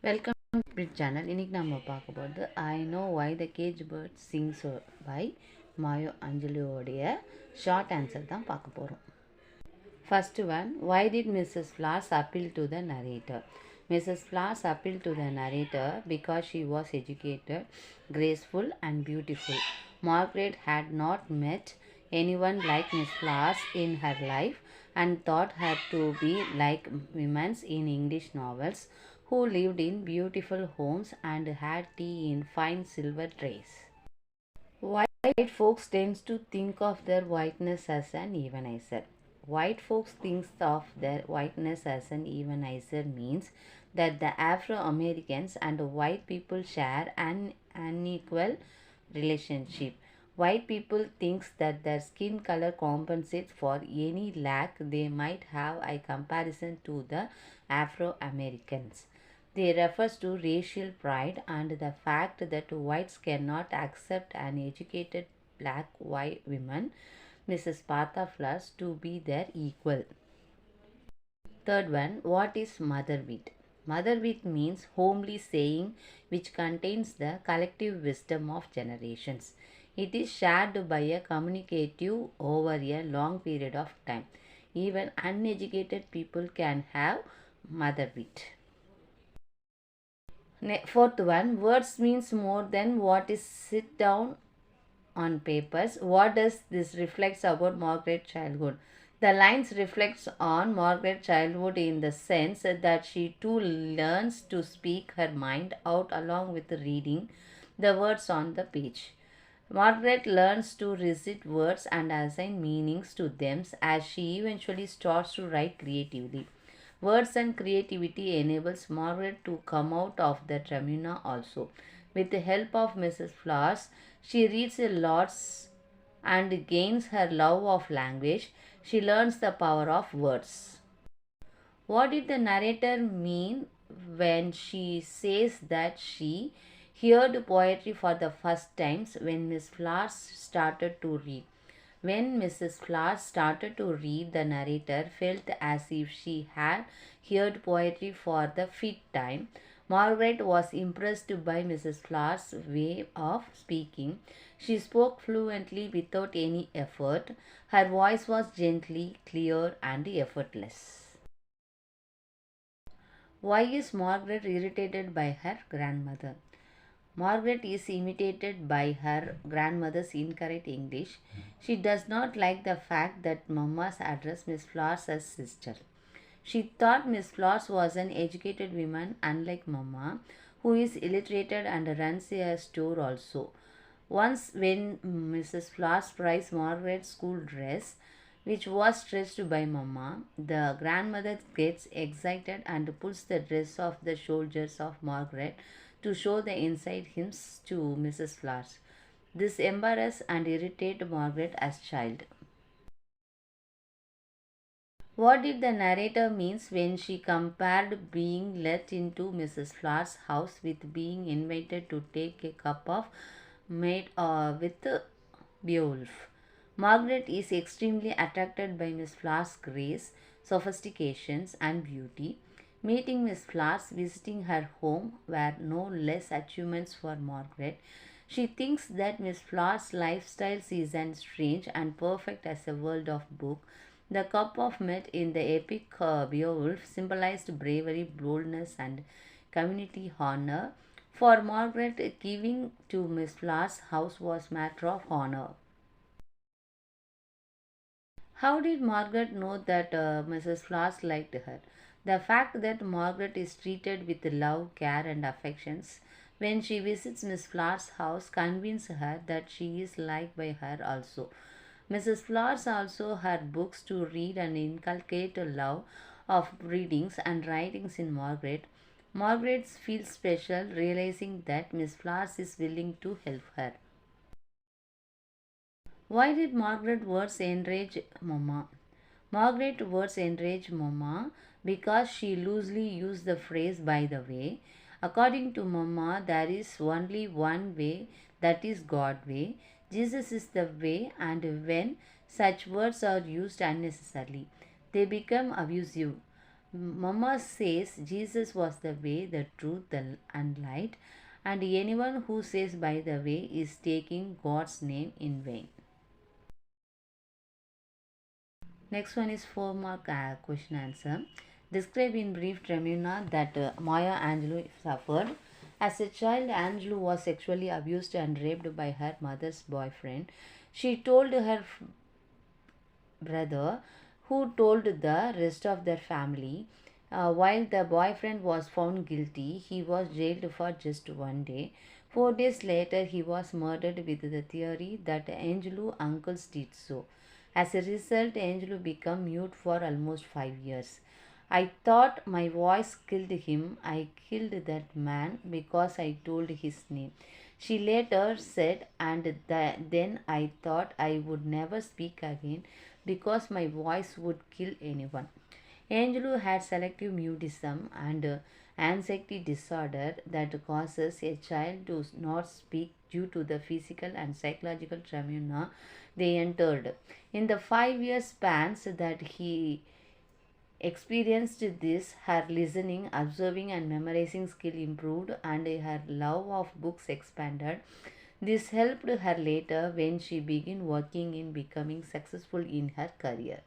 Welcome to channel. இன்னைக்கு நம்ம பார்க்க போகிறது I know why the cage bird sings by Maya அஞ்சலியோடைய ஷார்ட் ஆன்சர் தான் பார்க்க போகிறோம். First one, why did Mrs. Floss appeal to the narrator? Mrs. Floss appealed to the narrator because she was educated, graceful, and beautiful. Margaret had not met anyone like Miss Floss in her life and thought her to be like women in English novels who lived in beautiful homes and had tea in fine silver trays. White folks tend to think of their whiteness as an evenizer. White folks think of their whiteness as an evenizer means that the Afro-Americans and white people share an unequal relationship. White people thinks that their skin color compensates for any lack they might have in comparison to the Afro-Americans. They refers to racial pride and the fact that whites cannot accept an educated black white woman, Mrs. Partha Floss, to be their equal. Third one, what is mother wit? Mother wit means homely saying which contains the collective wisdom of generations. It is shared by a communicative over a long period of time. Even uneducated people can have mother wit. Fourth one, words means more than what is sit down on papers. What does this reflects about Margaret's childhood? The lines reflects on Margaret's childhood in the sense that she too learns to speak her mind out along with reading the words on the page. Margaret learns to recite words and assign meanings to them as she eventually starts to write creatively. Words and creativity enables Margaret to come out of the tremuna also. With the help of Mrs. Floss, she reads a lot and gains her love of language. She learns the power of words. What did the narrator mean when she says that she heard poetry for the first times when Miss Floss started to read? When Mrs. Floss started to read, the narrator felt as if she had heard poetry for the fifth time. Margaret was impressed by Mrs. Floss' way of speaking. She spoke fluently without any effort. Her voice was gently, clear, and effortless. Why is Margaret irritated by her grandmother? Margaret is imitated by her grandmother's incorrect English. She does not like the fact that Mamma's address Miss Floss as sister. She thought Miss Floss was an educated woman unlike Mamma, who is illiterate and runs a store also. Once when Mrs. Floss prized Margaret's school dress, which was stretched by Mamma, the grandmother gets excited and pulls the dress off the shoulders of Margaret to show the inside hims to Mrs. Floss. This embarrassed and irritated Margaret as child. What did the narrator means when she compared being let into Mrs. Floss's house with being invited to take a cup of made with Beowulf? Margaret is extremely attracted by Miss Floss's grace, sophistications, and beauty. Meeting Miss Floss, visiting her home were no less achievements for Margaret. She thinks that Miss Floss's lifestyle is as strange and perfect as a world of book. The cup of meat in the epic Beowulf symbolized bravery, boldness, and community honor. For Margaret, giving to Miss Floss's house was matter of honor. How did Margaret know that Mrs. Floss liked her? The fact that Margaret is treated with love, care, and affections when she visits Miss Floss's house convinces her that she is liked by her also. Mrs. Floss also had books to read and inculcate a love of readings and writings in Margaret. Margaret feels special realizing that Miss Floss is willing to help her. Why did Margaret words enrage Mamma? Margaret words enrage Mamma because she loosely used the phrase by the way. According to Mamma, there is only one way, that is God way. Jesus is the way, and when such words are used unnecessarily, they become abusive. Mama says Jesus was the way, the truth, and light, and anyone who says by the way is taking God's name in vain. Next one is 4 mark question answer. Describe in brief trauma that Maya Angelou suffered. As a child, Angelou was sexually abused and raped by her mother's boyfriend. She told her brother, who told the rest of their family. While the boyfriend was found guilty, he was jailed for just 1 day. 4 days later, he was murdered with the theory that Angelou uncles did so. As a result, Angelou became mute for almost 5 years. I thought my voice killed him. I killed that man because I told his name. She later said, and then I thought I would never speak again because my voice would kill anyone. Angelou had selective mutism and anxiety disorder that causes a child to not speak due to the physical and psychological trauma they entered. In the 5 year spans that he experienced this, her listening, observing, and memorizing skill improved, and her love of books expanded. This helped her later when she began working in becoming successful in her career.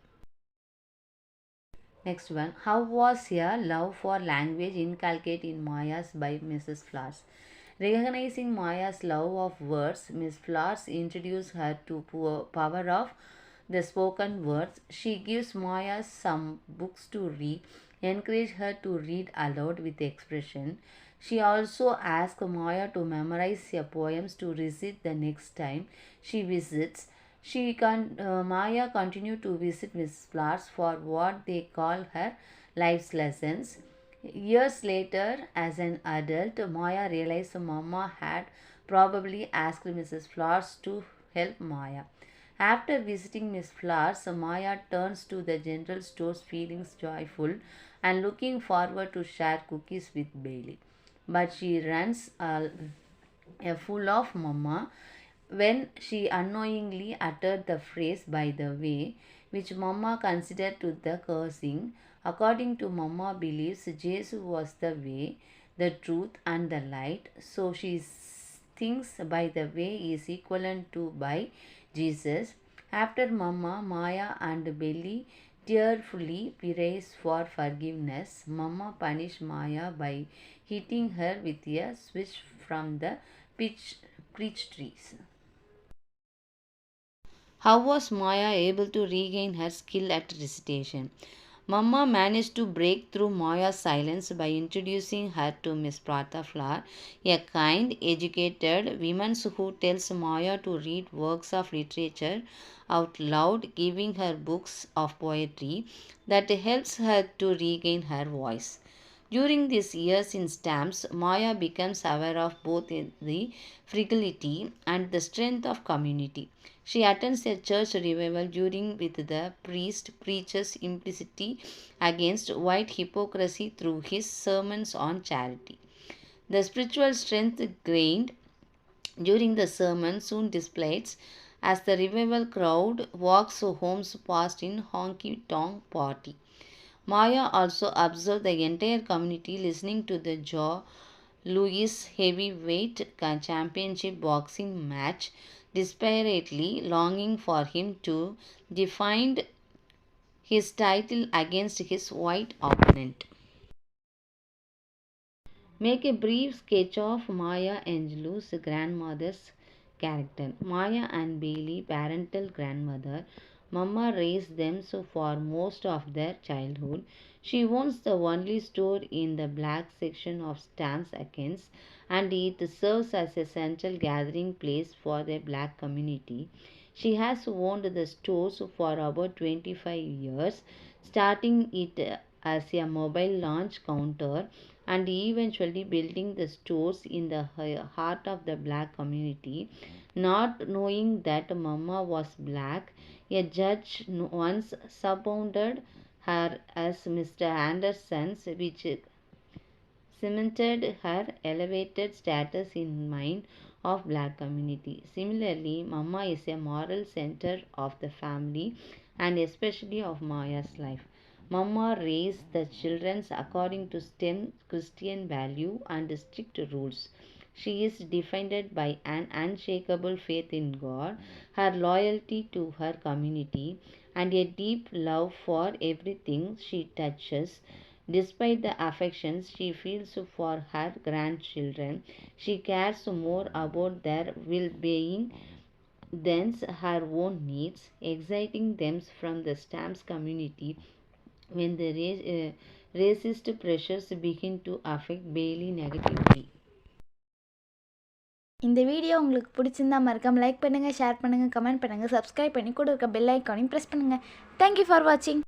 Next one. How was a love for language inculcated in Maya's by Mrs. Flowers? Recognizing Maya's love of words, Miss Flowers introduced her to power of the spoken words. She gives Maya some books to read, encourage her to read aloud with expression. She also asks Maya to memorize her poems to recite the next time she visits. Maya continued to visit Miss Flowers for what they call her life's lessons. Years later, as an adult, Maya realized Mama had probably asked Mrs. Flowers to help Maya. After visiting Miss Flowers, Maya turns to the general stores feeling joyful and looking forward to share cookies with Bailey. But she runs full of Mama when she unknowingly uttered the phrase by the way, which Mama considered to the cursing. According to Mama believes Jesus was the way, the truth and the light, so she thinks by the way is equivalent to by Jesus. After Mama, Maya and Belly tearfully prays for forgiveness. Mama punished Maya by hitting her with a switch from the peach trees. How was Maya able to regain her skill at recitation? Mama managed to break through Maya's silence by introducing her to Miss Pratha Flower, a kind, educated woman who tells Maya to read works of literature out loud, giving her books of poetry that helps her to regain her voice. During these years in stamps, Maya becomes aware of both the fragility and the strength of community. She attends a church revival during which the priest preaches implicitly against white hypocrisy through his sermons on charity. The spiritual strength gained during the sermon soon dissipates as the revival crowd walks homes past in honky tonk party. Maya also observed the entire community listening to the Joe Louis heavyweight championship boxing match, desperately longing for him to defend his title against his white opponent. Make a brief sketch of Maya Angelou's grandmother's character. Maya and Bailey, parental grandmother. Mama raised them so for most of their childhood. She owns the only store in the black section of stamps accounts, and it serves as a central gathering place for the black community. She has owned the stores for about 25 years, starting it as a mobile launch counter and eventually building the stores in the heart of the black community. Not knowing that Mama was black, a judge once subpounded her as Mr. Anderson's, which cemented her elevated status in mind of black community. Similarly, Mama is a moral center of the family and especially of Maya's life. Mama raised the children according to STEM Christian value and strict rules. She is defined by an unshakable faith in God, her loyalty to her community, and a deep love for everything she touches. Despite the affections she feels for her grandchildren, she cares more about their well being than her own needs, exciting them from the stamps community when the racist pressures begin to affect Bailey negatively. இந்த video உங்களுக்கு பிடிச்சிருந்தா மறக்காம like பண்ணுங்கள், share பண்ணுங்கள், comment பண்ணுங்கள், subscribe பண்ணி கூட இருக்க பெல் ஐக்கானையும் ப்ரெஸ் பண்ணுங்கள். தேங்க்யூ ஃபார் வாட்சிங்.